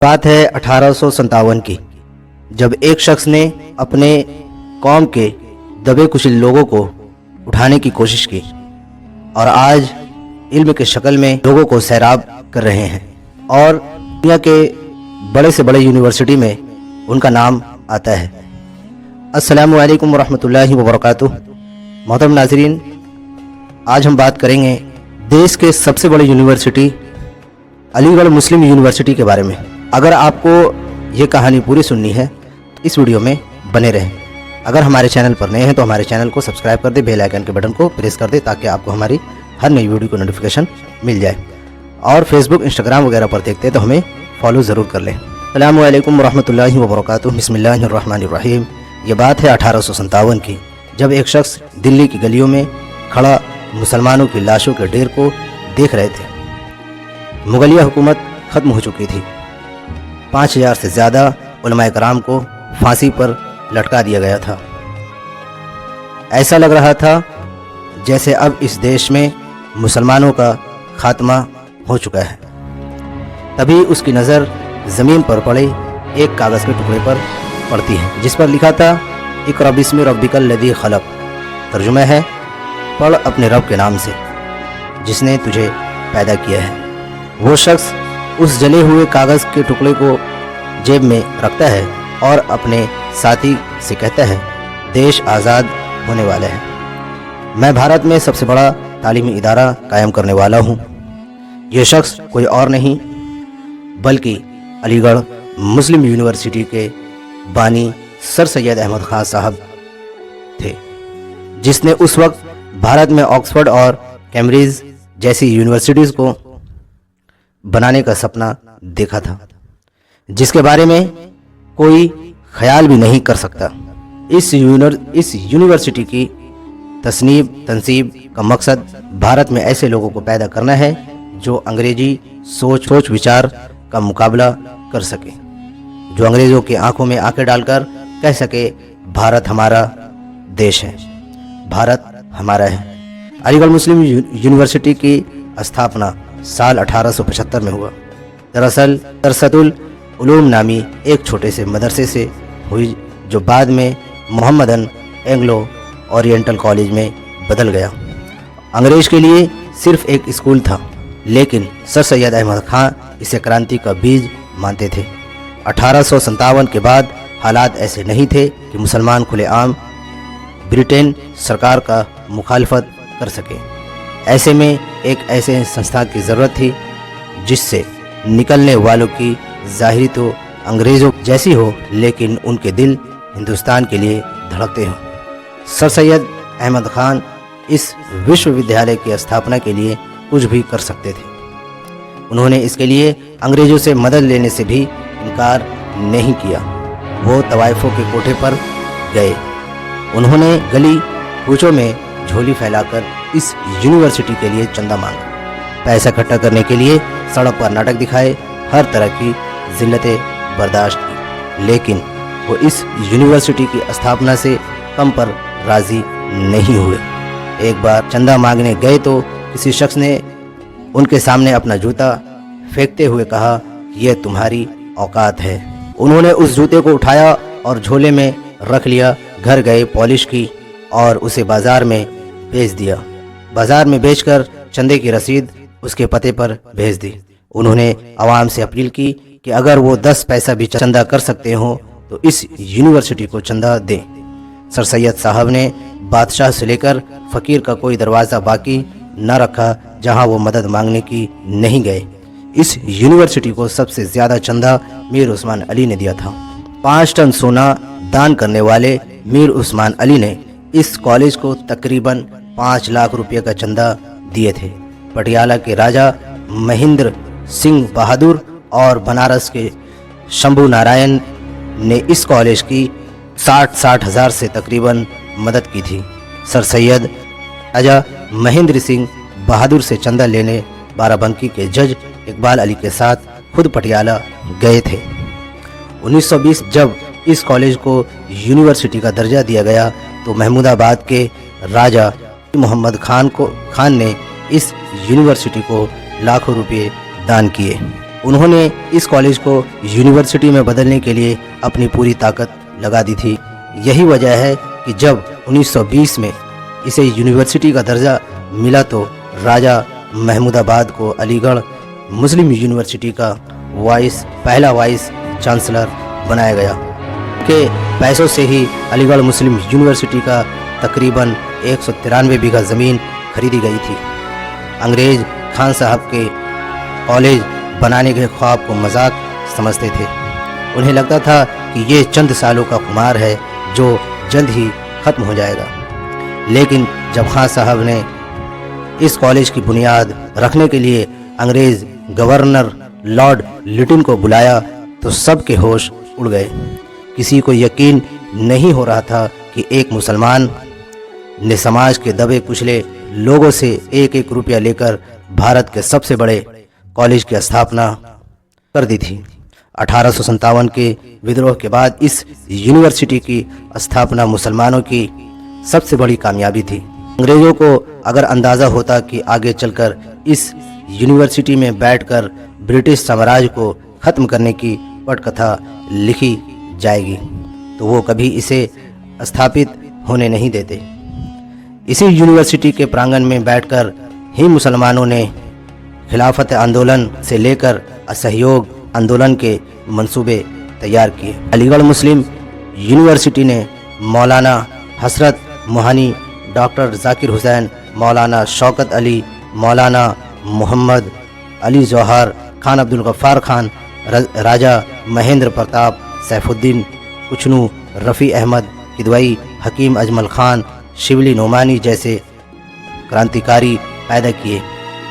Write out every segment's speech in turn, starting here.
बात है 1857 की, जब एक शख्स ने अपने कौम के दबे कुचले लोगों को उठाने की कोशिश की और आज इल्म के शक्ल में लोगों को सैराब कर रहे हैं और दुनिया के बड़े से बड़े यूनिवर्सिटी में उनका नाम आता है। अस्सलामु अलैकुम वरहमतुल्लाहि वबरकातुह। मोहतरम नाज़रीन, आज हम बात करेंगे देश के सबसे बड़े यूनिवर्सिटी अलीगढ़ मुस्लिम यूनिवर्सिटी के बारे में। अगर आपको ये कहानी पूरी सुननी है तो इस वीडियो में बने रहें। अगर हमारे चैनल पर नए हैं तो हमारे चैनल को सब्सक्राइब कर दे, बेल आइकन के बटन को प्रेस कर दे ताकि आपको हमारी हर नई वीडियो को नोटिफिकेशन मिल जाए। और फेसबुक, इंस्टाग्राम वगैरह पर देखते हैं तो हमें फॉलो ज़रूर कर लें। अस्सलामु अलैकुम वरहमतुल्लाहि वबरकातुह। बिस्मिल्लाहिर्रहमानिर्रहीम। ये बात है 1857 की, जब एक शख्स दिल्ली की गलियों में खड़ा मुसलमानों की लाशों के ढेर को देख रहे थे। मुगलिया हुकूमत ख़त्म हो चुकी थी। 5000 से ज़्यादा उलमाए कराम को फांसी पर लटका दिया गया था। ऐसा लग रहा था जैसे अब इस देश में मुसलमानों का खात्मा हो चुका है। तभी उसकी नज़र ज़मीन पर पड़े एक कागज़ के टुकड़े पर पड़ती है जिस पर लिखा था इक़रा बिस्मि रब्बिकल लज़ी खलक़। तर्जुमा है, पढ़ अपने रब के नाम से जिसने तुझे पैदा किया है। वो शख्स उस जले हुए कागज़ के टुकड़े को जेब में रखता है और अपने साथी से कहता है, देश आज़ाद होने वाला है। मैं भारत में सबसे बड़ा तालीमी इदारा कायम करने वाला हूँ। ये शख्स कोई और नहीं बल्कि अलीगढ़ मुस्लिम यूनिवर्सिटी के बानी सर सैयद अहमद ख़ान साहब थे, जिसने उस वक्त भारत में ऑक्सफोर्ड और कैम्ब्रिज जैसी यूनिवर्सिटीज़ को बनाने का सपना देखा था, जिसके बारे में कोई ख्याल भी नहीं कर सकता। इस यूनिवर्सिटी की तंसीब का मकसद भारत में ऐसे लोगों को पैदा करना है जो अंग्रेजी सोच विचार का मुकाबला कर सके, जो अंग्रेज़ों की आंखों में आंखें डालकर कह सके भारत हमारा देश है, भारत हमारा है। अलीगढ़ मुस्लिम यूनिवर्सिटी की स्थापना साल 1875 में हुआ। दरअसल दरसतुल उलूम नामी एक छोटे से मदरसे से हुई जो बाद में मोहम्मदन एंग्लो ओरिएंटल कॉलेज में बदल गया। अंग्रेज के लिए सिर्फ एक स्कूल था, लेकिन सर सैयद अहमद खान इसे क्रांति का बीज मानते थे। 1857 के बाद हालात ऐसे नहीं थे कि मुसलमान खुलेआम ब्रिटेन सरकार का मुखालफत कर सके। ऐसे में एक ऐसे संस्था की ज़रूरत थी जिससे निकलने वालों की ज़ाहिरी तो अंग्रेज़ों जैसी हो, लेकिन उनके दिल हिंदुस्तान के लिए धड़कते हों। सर सैयद अहमद खान इस विश्वविद्यालय की स्थापना के लिए कुछ भी कर सकते थे। उन्होंने इसके लिए अंग्रेज़ों से मदद लेने से भी इनकार नहीं किया। वो तवाइफों के कोठे पर गए। उन्होंने गली कूचों में झोली फैलाकर इस यूनिवर्सिटी के लिए चंदा मांगा। पैसा इकट्ठा करने के लिए सड़क पर नाटक दिखाए, हर तरह की जिल्लतें बर्दाश्त की, लेकिन वो इस यूनिवर्सिटी की स्थापना से कम पर राज़ी नहीं हुए। एक बार चंदा मांगने गए तो किसी शख्स ने उनके सामने अपना जूता फेंकते हुए कहा, यह तुम्हारी औकात है। उन्होंने उस जूते को उठाया और झोले में रख लिया। घर गए, पॉलिश की और उसे बाज़ार में बेच दिया। बाज़ार में बेचकर चंदे की रसीद उसके पते पर भेज दी। उन्होंने आवाम से अपील की कि अगर वो 10 पैसा भी चंदा कर सकते हो तो इस यूनिवर्सिटी को चंदा दें। सर सैयद साहब ने बादशाह से लेकर फ़कीर का कोई दरवाज़ा बाकी न रखा जहां वो मदद मांगने की नहीं गए। इस यूनिवर्सिटी को सबसे ज़्यादा चंदा मीर उस्मान अली ने दिया था। 5 टन सोना दान करने वाले मीर उस्मान अली ने इस कॉलेज को तकरीबन 5 लाख रुपये का चंदा दिए थे। पटियाला के राजा महेंद्र सिंह बहादुर और बनारस के शंभू नारायण ने इस कॉलेज की 60 हज़ार से तकरीबन मदद की थी। सर सैयद राजा महेंद्र सिंह बहादुर से चंदा लेने बाराबंकी के जज इकबाल अली के साथ खुद पटियाला गए थे। 1920 जब इस कॉलेज को यूनिवर्सिटी का दर्जा दिया गया तो महमूदाबाद के राजा मोहम्मद खान ने इस यूनिवर्सिटी को लाखों रुपए दान किए। उन्होंने इस कॉलेज को यूनिवर्सिटी में बदलने के लिए अपनी पूरी ताकत लगा दी थी। यही वजह है कि जब 1920 में इसे यूनिवर्सिटी का दर्जा मिला तो राजा महमूदाबाद को अलीगढ़ मुस्लिम यूनिवर्सिटी का पहला वाइस चांसलर बनाया गया। के पैसों से ही अलीगढ़ मुस्लिम यूनिवर्सिटी का तकरीबन 193 बीघा ज़मीन खरीदी गई थी। अंग्रेज खान साहब के कॉलेज बनाने के ख्वाब को मजाक समझते थे। उन्हें लगता था कि ये चंद सालों का खुमार है जो जल्द ही ख़त्म हो जाएगा। लेकिन जब खान साहब ने इस कॉलेज की बुनियाद रखने के लिए अंग्रेज़ गवर्नर लॉर्ड लिटिन को बुलाया तो सबके होश उड़ गए। किसी को यकीन नहीं हो रहा था कि एक मुसलमान ने समाज के दबे कुचले लोगों से एक एक रुपया लेकर भारत के सबसे बड़े कॉलेज की स्थापना कर दी थी। 1857 के विद्रोह के बाद इस यूनिवर्सिटी की स्थापना मुसलमानों की सबसे बड़ी कामयाबी थी। अंग्रेजों को अगर अंदाज़ा होता कि आगे चलकर इस यूनिवर्सिटी में बैठकर ब्रिटिश साम्राज्य को ख़त्म करने की पटकथा लिखी जाएगी तो वो कभी इसे स्थापित होने नहीं देते। इसी यूनिवर्सिटी के प्रांगण में बैठकर ही मुसलमानों ने खिलाफत आंदोलन से लेकर असहयोग आंदोलन के मंसूबे तैयार किए। अलीगढ़ मुस्लिम यूनिवर्सिटी ने मौलाना हसरत मोहानी, डॉक्टर जाकिर हुसैन, मौलाना शौकत अली, मौलाना मोहम्मद अली जौहर खान, अब्दुल गफ्फार खान, राजा महेंद्र प्रताप, सैफुद्दीन कुचनू, रफ़ी अहमद किदवई, हकीम अजमल खान, शिबली नोमानी जैसे क्रांतिकारी पैदा किए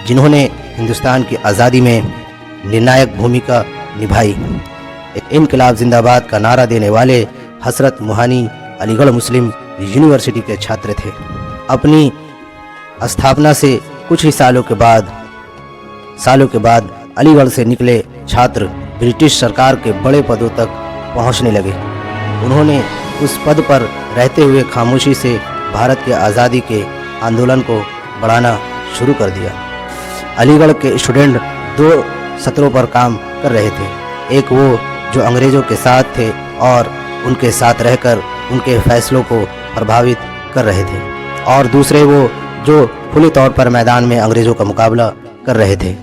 जिन्होंने हिंदुस्तान की आज़ादी में निर्णायक भूमिका निभाई। इनकलाब जिंदाबाद का नारा देने वाले हसरत मोहानी अलीगढ़ मुस्लिम यूनिवर्सिटी के छात्र थे। अपनी स्थापना से कुछ ही सालों के बाद अलीगढ़ से निकले छात्र ब्रिटिश सरकार के बड़े पदों तक पहुंचने लगे। उन्होंने उस पद पर रहते हुए खामोशी से भारत के आज़ादी के आंदोलन को बढ़ाना शुरू कर दिया। अलीगढ़ के स्टूडेंट दो सत्रों पर काम कर रहे थे। एक वो जो अंग्रेज़ों के साथ थे और उनके साथ रहकर उनके फैसलों को प्रभावित कर रहे थे, और दूसरे वो जो खुले तौर पर मैदान में अंग्रेज़ों का मुकाबला कर रहे थे।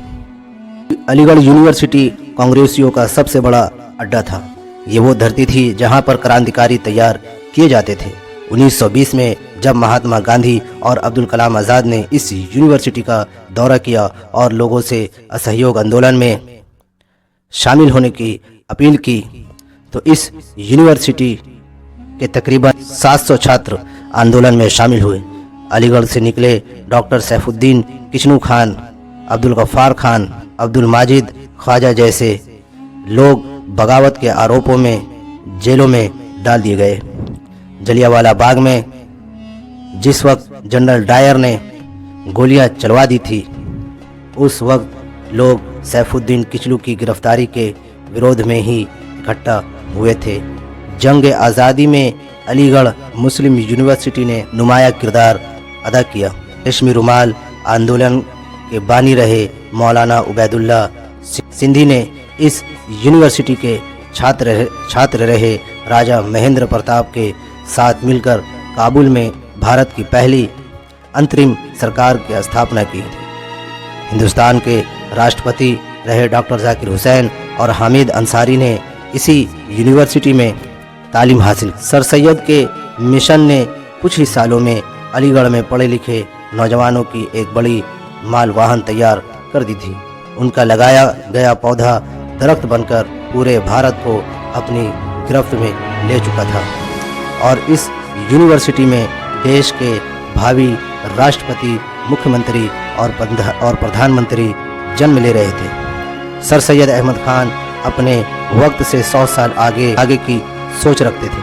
अलीगढ़ यूनिवर्सिटी कांग्रेसियों का सबसे बड़ा अड्डा था। ये वो धरती थी जहाँ पर क्रांतिकारी तैयार किए जाते थे। 1920 में जब महात्मा गांधी और अब्दुल कलाम आज़ाद ने इस यूनिवर्सिटी का दौरा किया और लोगों से असहयोग आंदोलन में शामिल होने की अपील की तो इस यूनिवर्सिटी के तकरीबन 700 छात्र आंदोलन में शामिल हुए। अलीगढ़ से निकले डॉक्टर सैफुद्दीन किचनू खान, अब्दुल गफ्फार खान, अब्दुल माजिद ख्वाजा जैसे लोग बगावत के आरोपों में जेलों में डाल दिए गए। जलियांवाला बाग में जिस वक्त जनरल डायर ने गोलियां चलवा दी थी, उस वक्त लोग सैफुद्दीन किचलू की गिरफ्तारी के विरोध में ही इकट्ठा हुए थे। जंग आज़ादी में अलीगढ़ मुस्लिम यूनिवर्सिटी ने नुमाया किरदार अदा किया। रेशमी रुमाल आंदोलन के बानी रहे मौलाना उबैदुल्ला सिंधी ने इस यूनिवर्सिटी के छात्र रहे राजा महेंद्र प्रताप के साथ मिलकर काबुल में भारत की पहली अंतरिम सरकार की स्थापना की। हिंदुस्तान के राष्ट्रपति रहे डॉक्टर जाकिर हुसैन और हामिद अंसारी ने इसी यूनिवर्सिटी में तालीम हासिल। सर सैयद के मिशन ने कुछ ही सालों में अलीगढ़ में पढ़े लिखे नौजवानों की एक बड़ी मालवाहन तैयार कर दी थी। उनका लगाया गया पौधा दरख्त बनकर पूरे भारत को अपनी गिरफ्त में ले चुका था और इस यूनिवर्सिटी में देश के भावी राष्ट्रपति, मुख्यमंत्री और प्रधानमंत्री जन्म ले रहे थे। सर सैयद अहमद खान अपने वक्त से 100 साल आगे की सोच रखते थे।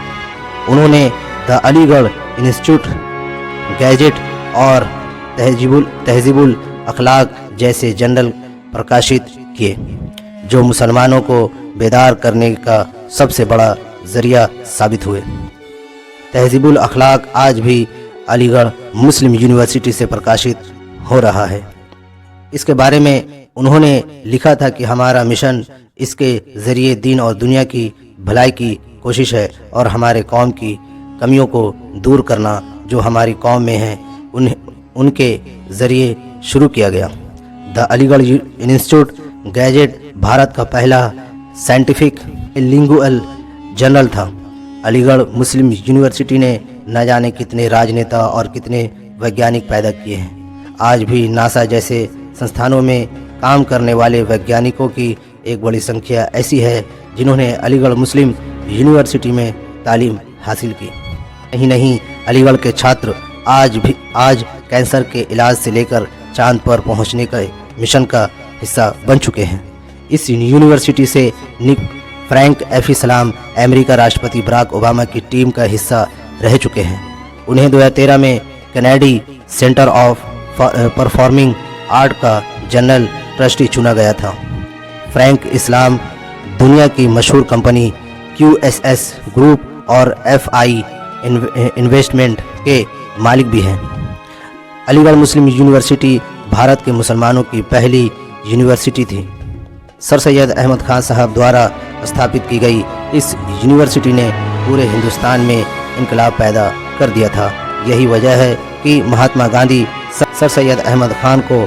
उन्होंने द अलीगढ़ इंस्टीट्यूट, गैजेट और तहजीबुल अखलाक जैसे जर्नल प्रकाशित किए जो मुसलमानों को बेदार करने का सबसे बड़ा जरिया साबित हुए। तहजीबुल अखलाक आज भी अलीगढ़ मुस्लिम यूनिवर्सिटी से प्रकाशित हो रहा है। इसके बारे में उन्होंने लिखा था कि हमारा मिशन इसके ज़रिए दीन और दुनिया की भलाई की कोशिश है और हमारे कौम की कमियों को दूर करना जो हमारी कौम में है उनके ज़रिए शुरू किया गया। The Aligarh institute gadget Bharat का पहला साइंटिफिक लिंगुअल जर्नल था। अलीगढ़ मुस्लिम यूनिवर्सिटी ने न जाने कितने राजनेता और कितने वैज्ञानिक पैदा किए हैं। आज भी नासा जैसे संस्थानों में काम करने वाले वैज्ञानिकों की एक बड़ी संख्या ऐसी है जिन्होंने अलीगढ़ मुस्लिम यूनिवर्सिटी में तालीम हासिल की। नहीं, अलीगढ़ के छात्र आज कैंसर के इलाज से लेकर चांद पर पहुंचने के मिशन का हिस्सा बन चुके हैं। इस यूनिवर्सिटी से निक फ्रैंक एफी सलाम अमेरिका राष्ट्रपति बराक ओबामा की टीम का हिस्सा रह चुके हैं। उन्हें 2013 में कनाडी सेंटर ऑफ परफॉर्मिंग आर्ट का जनरल ट्रस्टी चुना गया था। फ्रैंक इस्लाम दुनिया की मशहूर कंपनी QSS ग्रुप और FI इन्वेस्टमेंट के मालिक भी हैं। अलीगढ़ मुस्लिम यूनिवर्सिटी भारत के मुसलमानों की पहली यूनिवर्सिटी थी। सर सैयद अहमद खान साहब द्वारा स्थापित की गई इस यूनिवर्सिटी ने पूरे हिंदुस्तान में इनकलाब पैदा कर दिया था। यही वजह है कि महात्मा गांधी सर सैयद अहमद खान को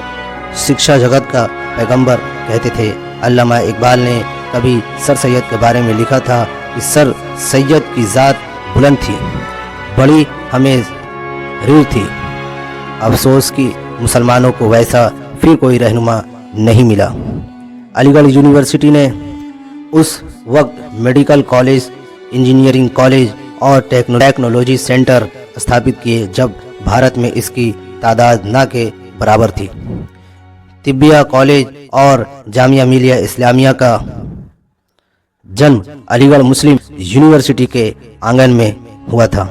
शिक्षा जगत का पैगंबर कहते थे। अल्लामा इकबाल ने कभी सर सैयद के बारे में लिखा था कि सर सैयद की ज़ात बुलंद थी, बड़ी हमेशा थी। अफसोस कि मुसलमानों को वैसा फिर कोई रहनुमा नहीं मिला। अलीगढ़ यूनिवर्सिटी ने उस वक्त मेडिकल कॉलेज, इंजीनियरिंग कॉलेज और टेक्नोलॉजी सेंटर स्थापित किए जब भारत में इसकी तादाद न के बराबर थी। तिब्बिया कॉलेज और जामिया मिलिया इस्लामिया का जन्म अलीगढ़ मुस्लिम यूनिवर्सिटी के आंगन में हुआ था।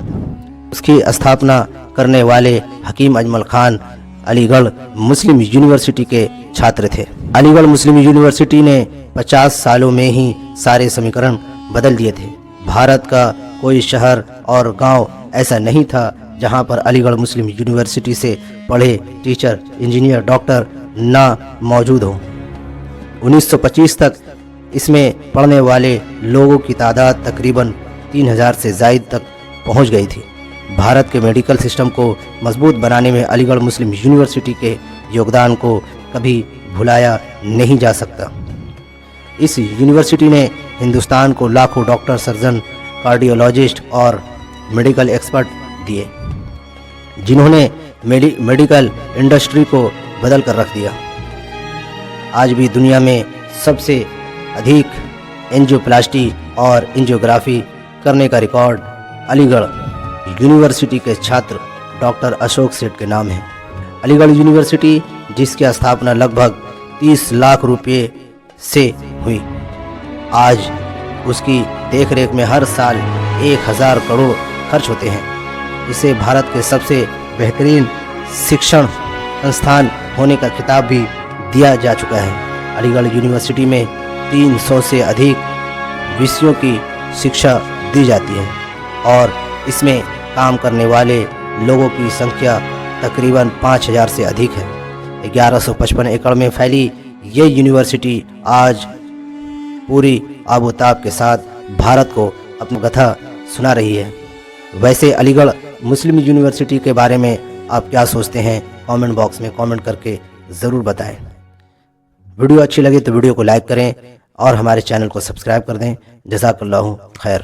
उसकी स्थापना करने वाले हकीम अजमल खान अलीगढ़ मुस्लिम यूनिवर्सिटी के छात्र थे। अलीगढ़ मुस्लिम यूनिवर्सिटी ने 50 सालों में ही सारे समीकरण बदल दिए थे। भारत का कोई शहर और गांव ऐसा नहीं था जहां पर अलीगढ़ मुस्लिम यूनिवर्सिटी से पढ़े टीचर, इंजीनियर, डॉक्टर ना मौजूद हो। 1925 तक इसमें पढ़ने वाले लोगों की तादाद तकरीबन 3000 से ज़ायद तक पहुंच गई थी। भारत के मेडिकल सिस्टम को मजबूत बनाने में अलीगढ़ मुस्लिम यूनिवर्सिटी के योगदान को कभी भुलाया नहीं जा सकता। इस यूनिवर्सिटी ने हिंदुस्तान को लाखों डॉक्टर, सर्जन, कार्डियोलॉजिस्ट और मेडिकल एक्सपर्ट दिए जिन्होंने मेडिकल इंडस्ट्री को बदल कर रख दिया। आज भी दुनिया में सबसे अधिक एंजियोप्लास्टी और एंजियोग्राफी करने का रिकॉर्ड अलीगढ़ यूनिवर्सिटी के छात्र डॉक्टर अशोक सेठ के नाम है। अलीगढ़ यूनिवर्सिटी जिसकी स्थापना लगभग 30 लाख रुपए से हुई, आज उसकी देखरेख में हर साल 1000 करोड़ खर्च होते हैं। इसे भारत के सबसे बेहतरीन शिक्षण संस्थान होने का खिताब भी दिया जा चुका है। अलीगढ़ यूनिवर्सिटी में 300 से अधिक विषयों की शिक्षा दी जाती है और इसमें काम करने वाले लोगों की संख्या तकरीबन 5000 से अधिक है। 1155 एकड़ में फैली ये यूनिवर्सिटी आज पूरी आबोताब के साथ भारत को अपनी कथा सुना रही है। वैसे अलीगढ़ मुस्लिम यूनिवर्सिटी के बारे में आप क्या सोचते हैं? कमेंट बॉक्स में कमेंट करके ज़रूर बताएं। वीडियो अच्छी लगे तो वीडियो को लाइक करें और हमारे चैनल को सब्सक्राइब कर दें। जज़ाकल्लाहु खैर।